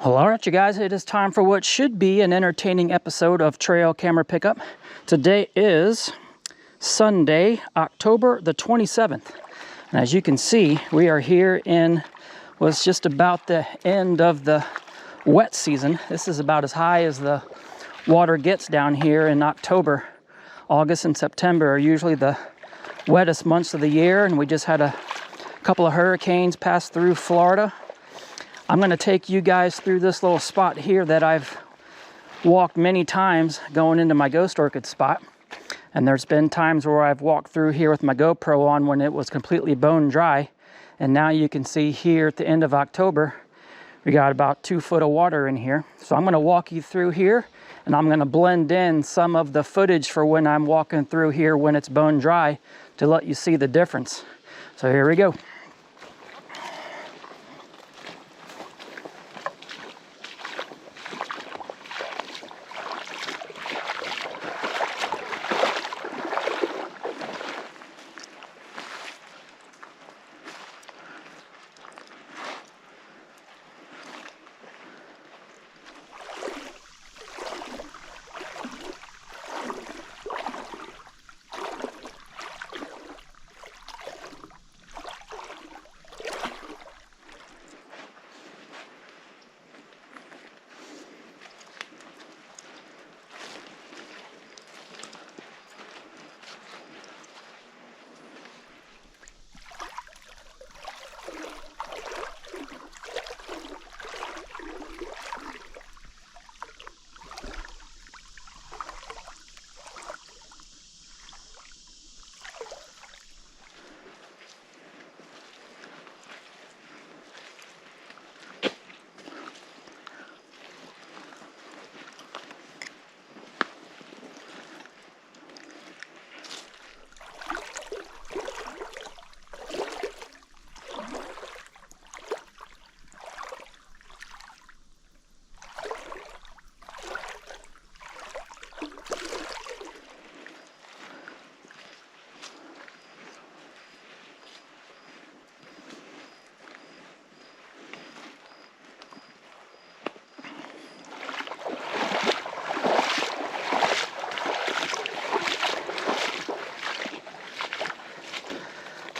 Well, all right, you guys, it is time for what should be an entertaining episode of Trail Camera Pickup. Today is Sunday, October the 27th. And as you can see, we are here in what's just about the end of the wet season. This is about as high as the water gets down here in October. August and September are usually the wettest months of the year, and we just had a couple of hurricanes pass through Florida. I'm going to take you guys through this little spot here that I've walked many times going into my ghost orchid spot. And there's been times where I've walked through here with my GoPro on when it was completely bone dry. And now you can see here at the end of October, we got about 2 foot of water in here. So I'm going to walk you through here, and I'm going to blend in some of the footage for when I'm walking through here when it's bone dry to let you see the difference. So here we go.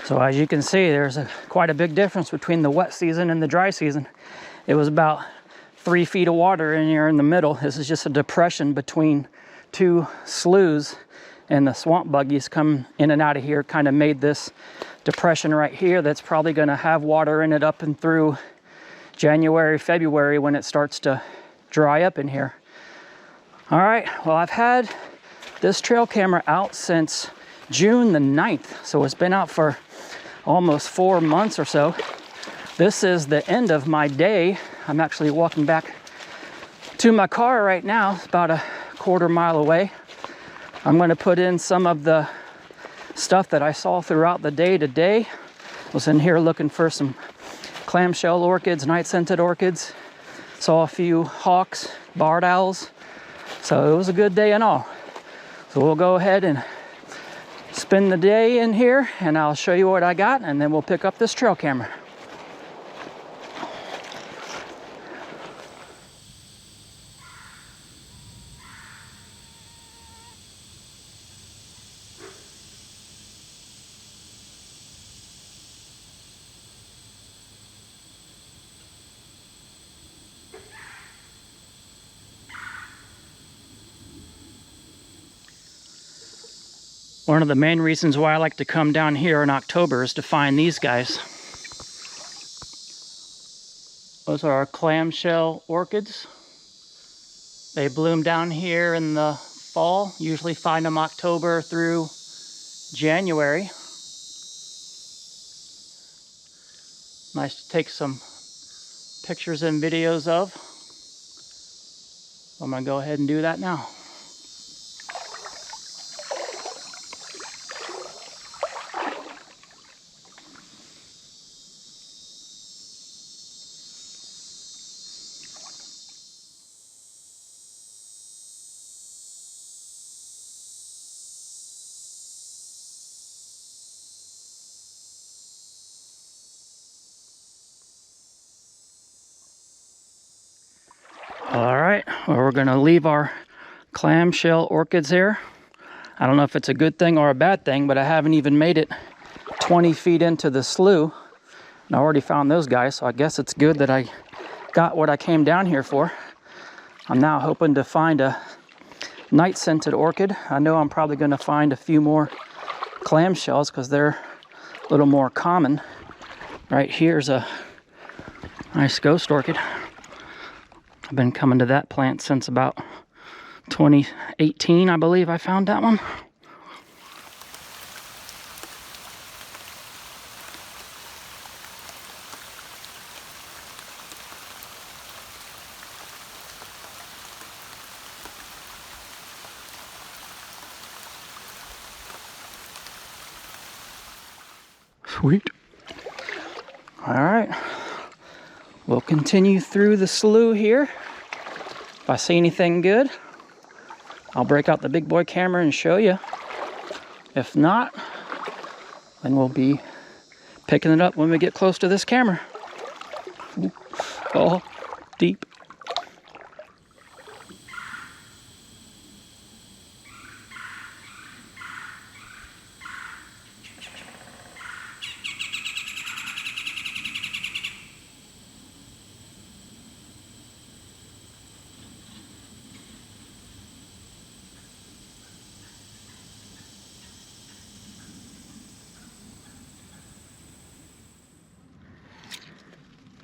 So as you can see, there's quite a big difference between the wet season and the dry season. It was about 3 feet of water in here in the middle. This is just a depression between 2 sloughs, and the swamp buggies come in and out of here kind of made this depression right here that's probably going to have water in it up and through January, February when it starts to dry up in here. All right, well, I've had this trail camera out since June the 9th, so it's been out for almost 4 months or so. This is the end of my day. I'm actually walking back to my car right now. It's about a quarter mile away. I'm going to put in some of the stuff that I saw throughout the day today. I was in here looking for some clamshell orchids, night-scented orchids. Saw a few hawks, barred owls. So it was a good day and all. So we'll go ahead and spend the day in here, and I'll show you what I got, and then we'll pick up this trail camera. One of the main reasons why I like to come down here in October is to find these guys. Those are our clamshell orchids. They bloom down here in the fall. Usually find them October through January. Nice to take some pictures and videos of. I'm going to go ahead and do that now. All right, well, we're gonna leave our clamshell orchids here. I don't know if it's a good thing or a bad thing, but I haven't even made it 20 feet into the slough. And I already found those guys, so I guess it's good that I got what I came down here for. I'm now hoping to find a night-scented orchid. I know I'm probably gonna find a few more clamshells because they're a little more common. Right here's a nice ghost orchid. I've been coming to that plant since about 2018, I believe I found that one. Sweet. All right, we'll continue through the slough here. If I see anything good, I'll break out the big boy camera and show you. If not, then we'll be picking it up when we get close to this camera. Ooh, oh, deep.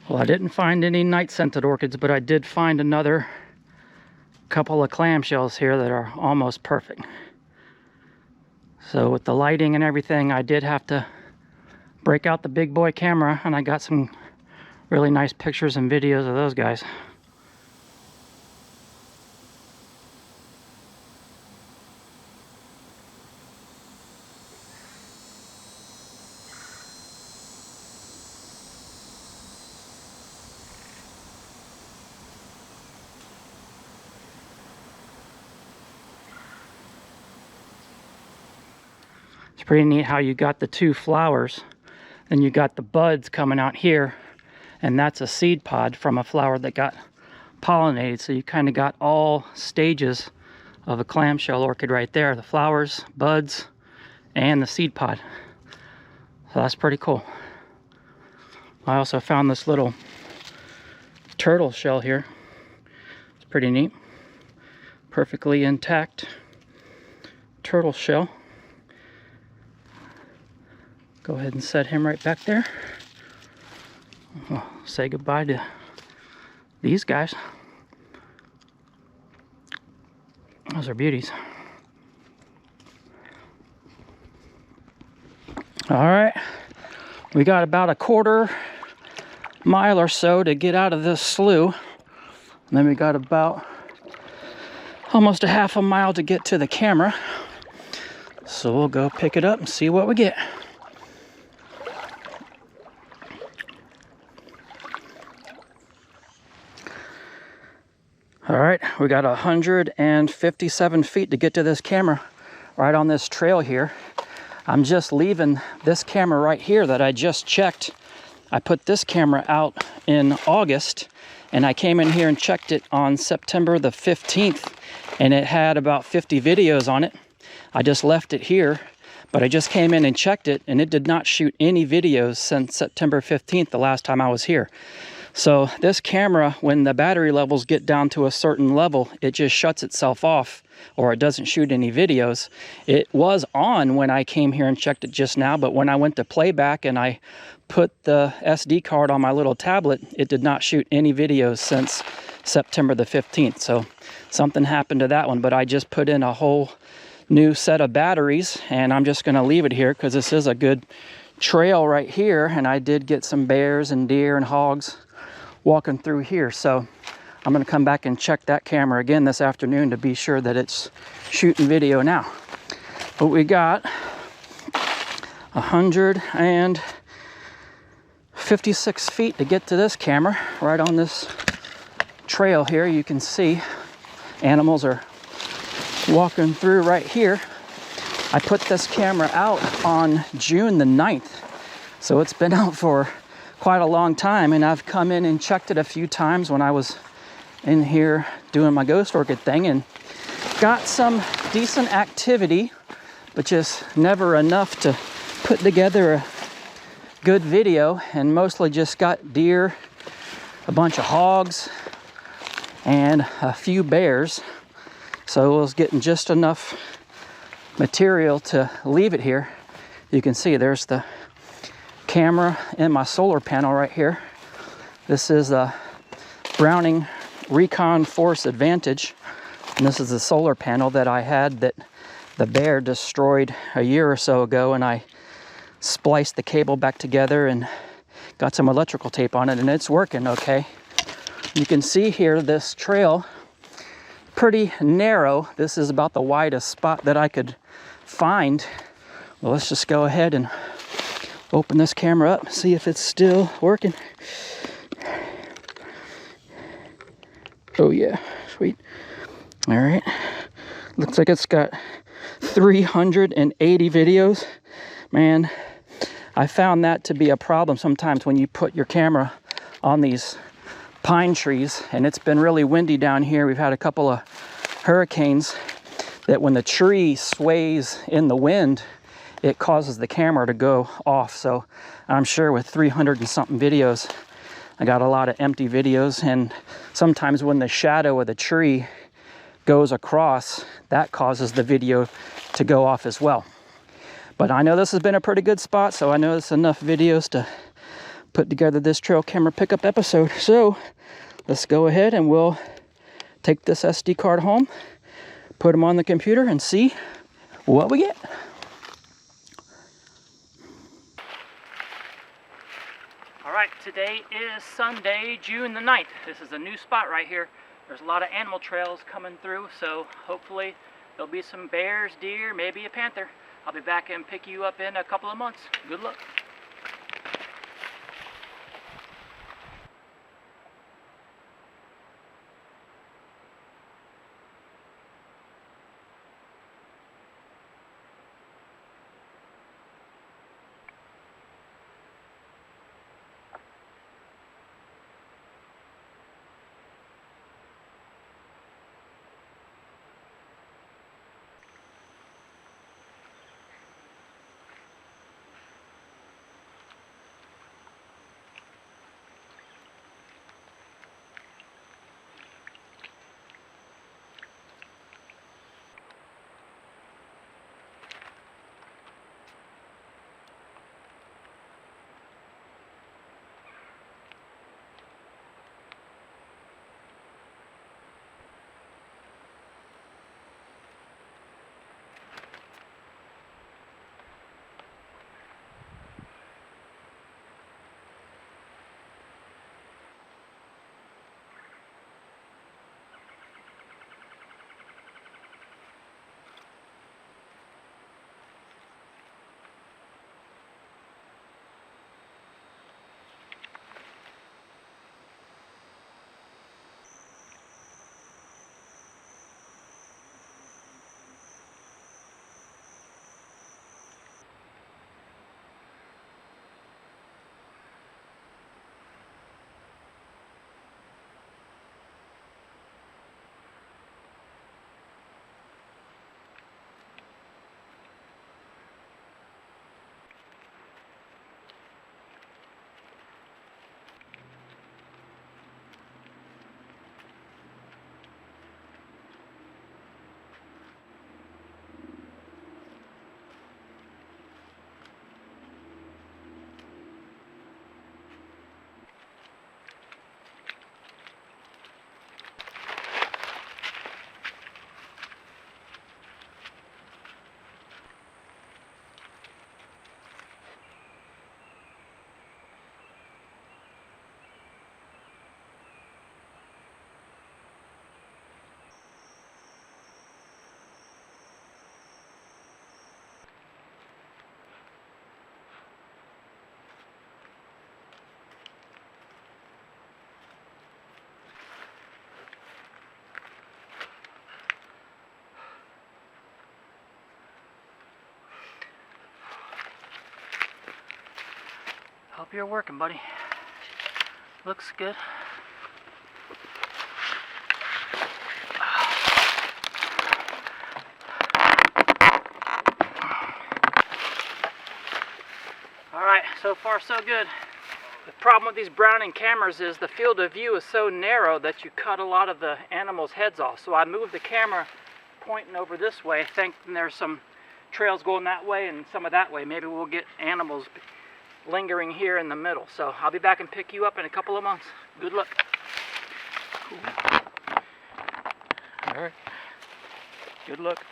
Well, I didn't find any night-scented orchids, but I did find another couple of clamshells here that are almost perfect. So with the lighting and everything, I did have to break out the big boy camera, and I got some really nice pictures and videos of those guys. It's pretty neat how you got the two flowers, and you got the buds coming out here, and that's a seed pod from a flower that got pollinated. So you kind of got all stages of a clamshell orchid right there: the flowers, buds, and the seed pod. So that's pretty cool. I also found this little turtle shell here. It's pretty neat. Perfectly intact turtle shell. Go ahead and set him right back there. We'll say goodbye to these guys. Those are beauties. All right, we got about a quarter mile or so to get out of this slough. And then we got about almost a half a mile to get to the camera. So we'll go pick it up and see what we get. All right, we got 157 feet to get to this camera right on this trail here. I'm just leaving this camera right here that I just checked. I put this camera out in August, and I came in here and checked it on September the 15th, and it had about 50 videos on it. I just left it here, but I just came in and checked it, and it did not shoot any videos since September 15th, the last time I was here. So this camera, when the battery levels get down to a certain level, it just shuts itself off, or it doesn't shoot any videos. It was on when I came here and checked it just now, but when I went to playback and I put the SD card on my little tablet, it did not shoot any videos since September the 15th. So something happened to that one, but I just put in a whole new set of batteries, and I'm just gonna leave it here because this is a good trail right here, and I did get some bears and deer and hogs walking through here. So I'm gonna come back and check that camera again this afternoon to be sure that it's shooting video now. But we got 156 feet to get to this camera. Right on this trail here, you can see animals are walking through right here. I put this camera out on June the 9th, so it's been out for quite a long time, and I've come in and checked it a few times when I was in here doing my ghost orchid thing and got some decent activity, but just never enough to put together a good video, and mostly just got deer, a bunch of hogs, and a few bears. So I was getting just enough material to leave it here. You can see there's the camera and my solar panel right here. This is a Browning Recon Force Advantage, and this is the solar panel that I had that the bear destroyed a year or so ago, and I spliced the cable back together and got some electrical tape on it, and it's working okay. You can see here this trail, pretty narrow. This is about the widest spot that I could find. Well, let's just go ahead and open this camera up, see if it's still working. Oh yeah, sweet. All right, looks like it's got 380 videos. Man, I found that to be a problem sometimes when you put your camera on these pine trees, and it's been really windy down here. We've had a couple of hurricanes that when the tree sways in the wind, it causes the camera to go off. So I'm sure with 300 and something videos, I got a lot of empty videos, and sometimes when the shadow of the tree goes across, that causes the video to go off as well. But I know this has been a pretty good spot, so I know it's enough videos to put together this trail camera pickup episode. So let's go ahead and we'll take this SD card home, put them on the computer, and see what we get. All right, today is Sunday, June the 9th. This is a new spot right here. There's a lot of animal trails coming through, so hopefully there'll be some bears, deer, maybe a panther. I'll be back and pick you up in a couple of months. Good luck. Hope you're working, buddy. Looks good. So far so good. The problem with these Browning cameras is the field of view is so narrow that you cut a lot of the animals' heads off. So I moved the camera pointing over this way, thinking there's some trails going that way and some of that way. Maybe we'll get animals lingering here in the middle. So I'll be back and pick you up in a couple of months. Good luck. Cool. All right. Good luck.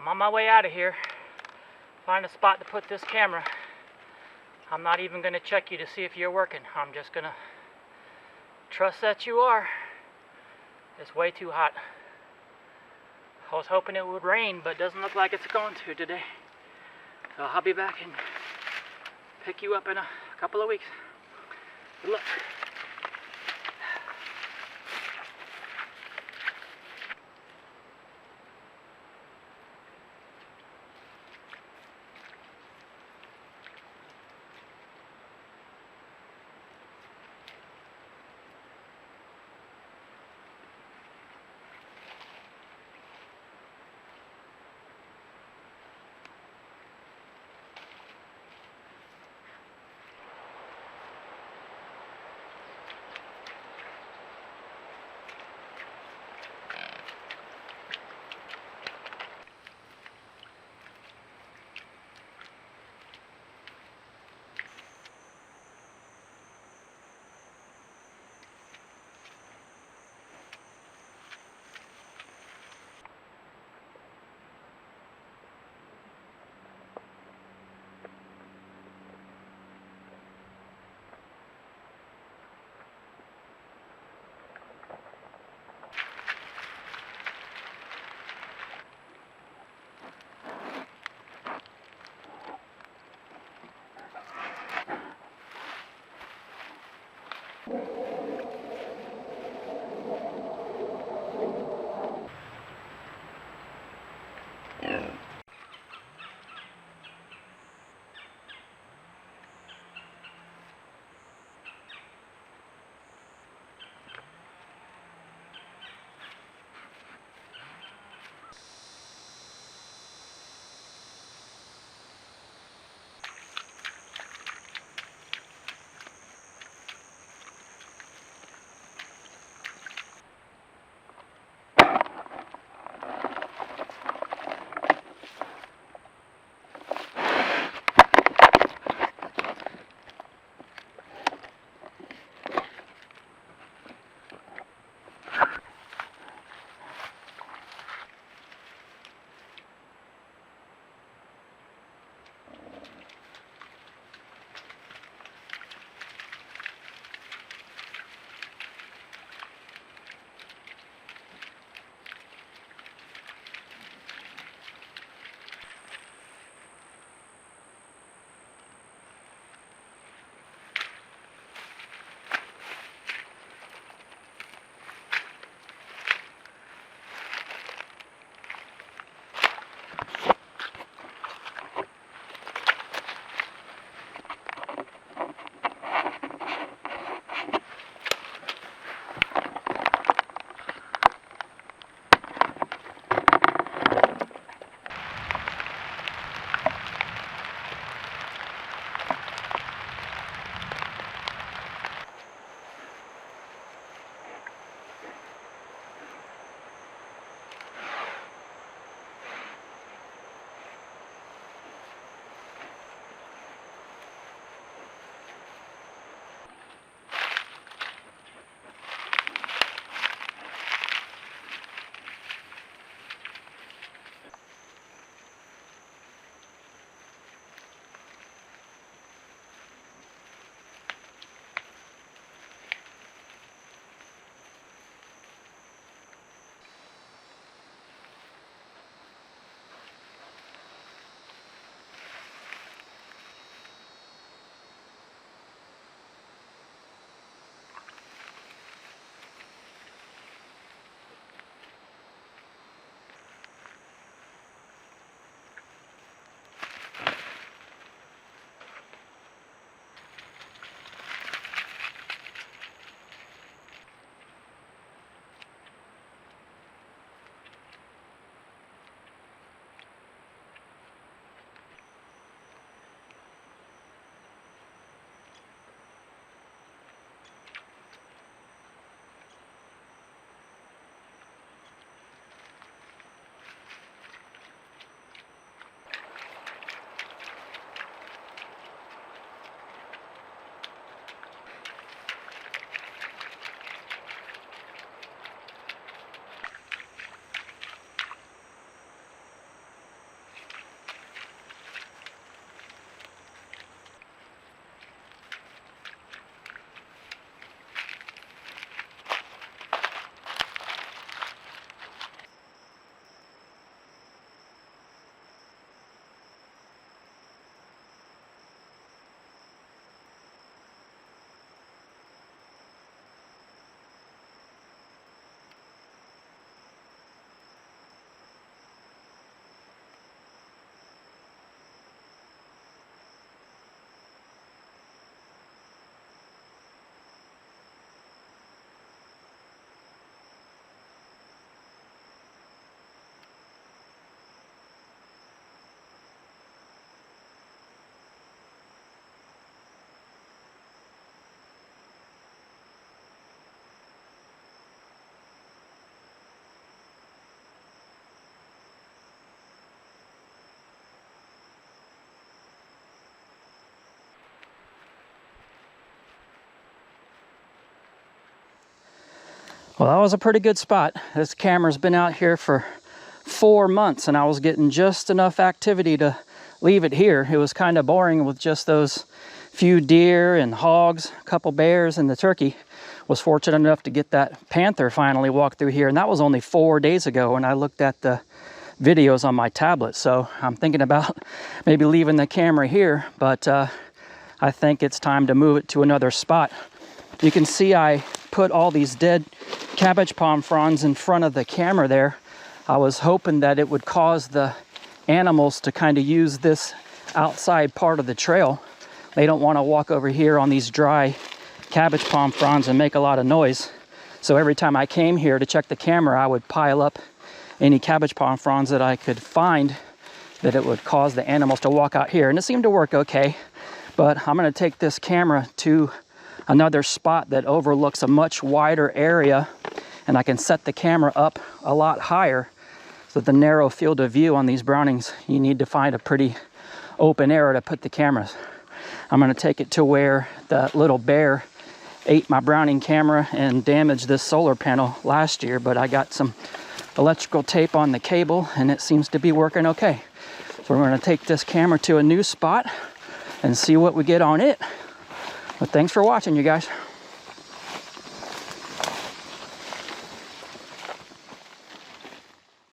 I'm on my way out of here. Find a spot to put this camera. I'm not even going to check you to see if you're working. I'm just going to trust that you are. It's way too hot. I was hoping it would rain, but it doesn't look like it's going to today. So I'll be back and pick you up in a couple of weeks. Good luck. Well, that was a pretty good spot. This camera's been out here for 4 months and I was getting just enough activity to leave it here. It was kind of boring with just those few deer and hogs, a couple bears, and the turkey. Was fortunate enough to get that panther finally walk through here, and that was only 4 days ago when I looked at the videos on my tablet. So I'm thinking about maybe leaving the camera here, but I think it's time to move it to another spot. You can see I put all these dead cabbage palm fronds in front of the camera there. I was hoping that it would cause the animals to kind of use this outside part of the trail. They don't want to walk over here on these dry cabbage palm fronds and make a lot of noise. So every time I came here to check the camera, I would pile up any cabbage palm fronds that I could find that it would cause the animals to walk out here. And it seemed to work okay, but I'm going to take this camera to another spot that overlooks a much wider area, and I can set the camera up a lot higher. So the narrow field of view on these brownings, you need to find a pretty open area to put the cameras. I'm going to take it to where the little bear ate my Browning camera and damaged this solar panel last year, but I got some electrical tape on the cable and it seems to be working okay. So we're going to take this camera to a new spot and see what we get on it. But thanks for watching, you guys.